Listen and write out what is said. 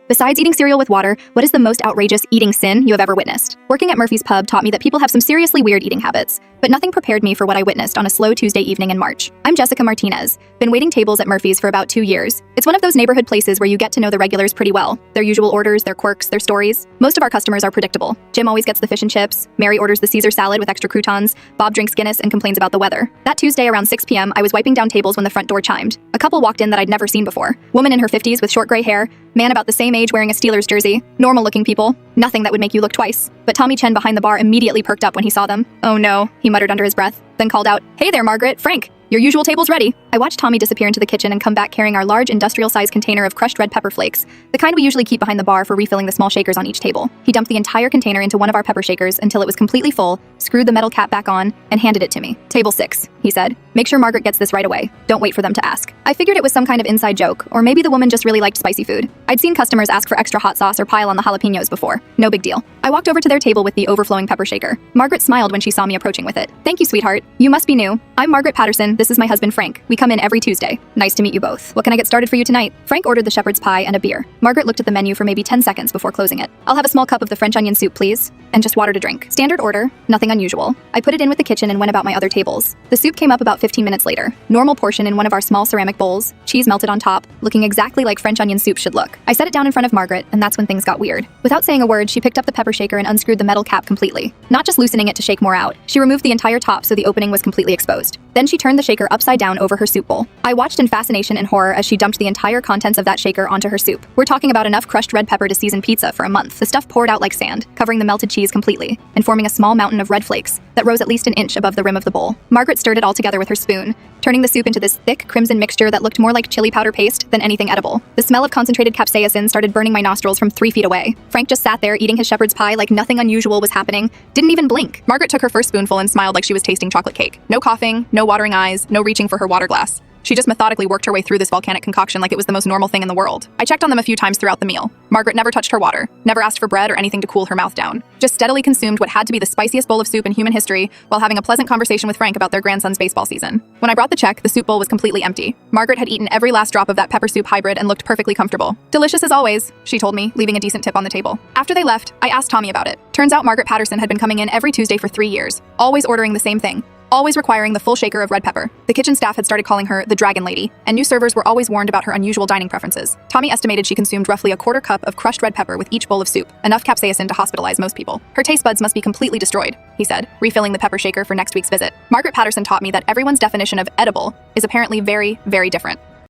Besides eating cereal with water, what is the most outrageous eating sin you have ever witnessed? Working at Murphy's Pub taught me that people have some seriously weird eating habits, but nothing prepared me for what I witnessed on a slow Tuesday evening in March. I'm Jessica Martinez, been waiting tables at Murphy's for about 2 years. It's one of those neighborhood places where you get to know the regulars pretty well, their usual orders, their quirks, their stories. Most of our customers are predictable. Jim always gets the fish and chips, Mary orders the Caesar salad with extra croutons, Bob drinks Guinness and complains about the weather. That Tuesday around 6 p.m., I was wiping down tables when the front door chimed. A couple walked in that I'd never seen before. Woman in her 50s with short gray hair, man about the same age wearing a Steelers jersey, normal-looking people. Nothing that would make you look twice. But Tommy Chen behind the bar immediately perked up when he saw them. "Oh no," he muttered under his breath, then called out, "Hey there, Margaret, Frank. Your usual table's ready." I watched Tommy disappear into the kitchen and come back carrying our large industrial-sized container of crushed red pepper flakes, the kind we usually keep behind the bar for refilling the small shakers on each table. He dumped the entire container into one of our pepper shakers until it was completely full, screwed the metal cap back on, and handed it to me. "Table 6, he said. "Make sure Margaret gets this right away. Don't wait for them to ask." I figured it was some kind of inside joke, or maybe the woman just really liked spicy food. I'd seen customers ask for extra hot sauce or pile on the jalapenos before. No big deal. I walked over to their table with the overflowing pepper shaker. Margaret smiled when she saw me approaching with it. "Thank you, sweetheart. You must be new. I'm Margaret Patterson. This is my husband, Frank. We come in every Tuesday." "Nice to meet you both. What can I get started for you tonight?" Frank ordered the shepherd's pie and a beer. Margaret looked at the menu for maybe 10 seconds before closing it. "I'll have a small cup of the French onion soup, please, and just water to drink." Standard order, nothing unusual. I put it in with the kitchen and went about my other tables. The soup came up about 15 minutes later. Normal portion in one of our small ceramic bowls, cheese melted on top, looking exactly like French onion soup should look. I set it down in front of Margaret, and that's when things got weird. Without saying a word, she picked up the pepper shaker and unscrewed the metal cap completely. Not just loosening it to shake more out, she removed the entire top so the opening was completely exposed. Then she turned the shaker upside down over her soup bowl. I watched in fascination and horror as she dumped the entire contents of that shaker onto her soup. We're talking about enough crushed red pepper to season pizza for a month. The stuff poured out like sand, covering the melted cheese completely, and forming a small mountain of red flakes that rose at least an inch above the rim of the bowl. Margaret stirred it all together with her spoon, turning the soup into this thick, crimson mixture that looked more like chili powder paste than anything edible. The smell of concentrated capsaicin started burning my nostrils from 3 feet away. Frank just sat there eating his shepherd's pie like nothing unusual was happening, didn't even blink. Margaret took her first spoonful and smiled like she was tasting chocolate cake. No coughing, no watering eyes, no reaching for her water glass. She just methodically worked her way through this volcanic concoction like it was the most normal thing in the world. I checked on them a few times throughout the meal. Margaret never touched her water, never asked for bread or anything to cool her mouth down. Just steadily consumed what had to be the spiciest bowl of soup in human history while having a pleasant conversation with Frank about their grandson's baseball season. When I brought the check, the soup bowl was completely empty. Margaret had eaten every last drop of that pepper soup hybrid and looked perfectly comfortable. "Delicious as always," she told me, leaving a decent tip on the table. After they left, I asked Tommy about it. Turns out Margaret Patterson had been coming in every Tuesday for 3 years, always ordering the same thing, always requiring the full shaker of red pepper. The kitchen staff had started calling her the Dragon Lady, and new servers were always warned about her unusual dining preferences. Tommy estimated she consumed roughly a quarter cup of crushed red pepper with each bowl of soup, enough capsaicin to hospitalize most people. "Her taste buds must be completely destroyed," he said, refilling the pepper shaker for next week's visit. Margaret Patterson taught me that everyone's definition of edible is apparently very, very different.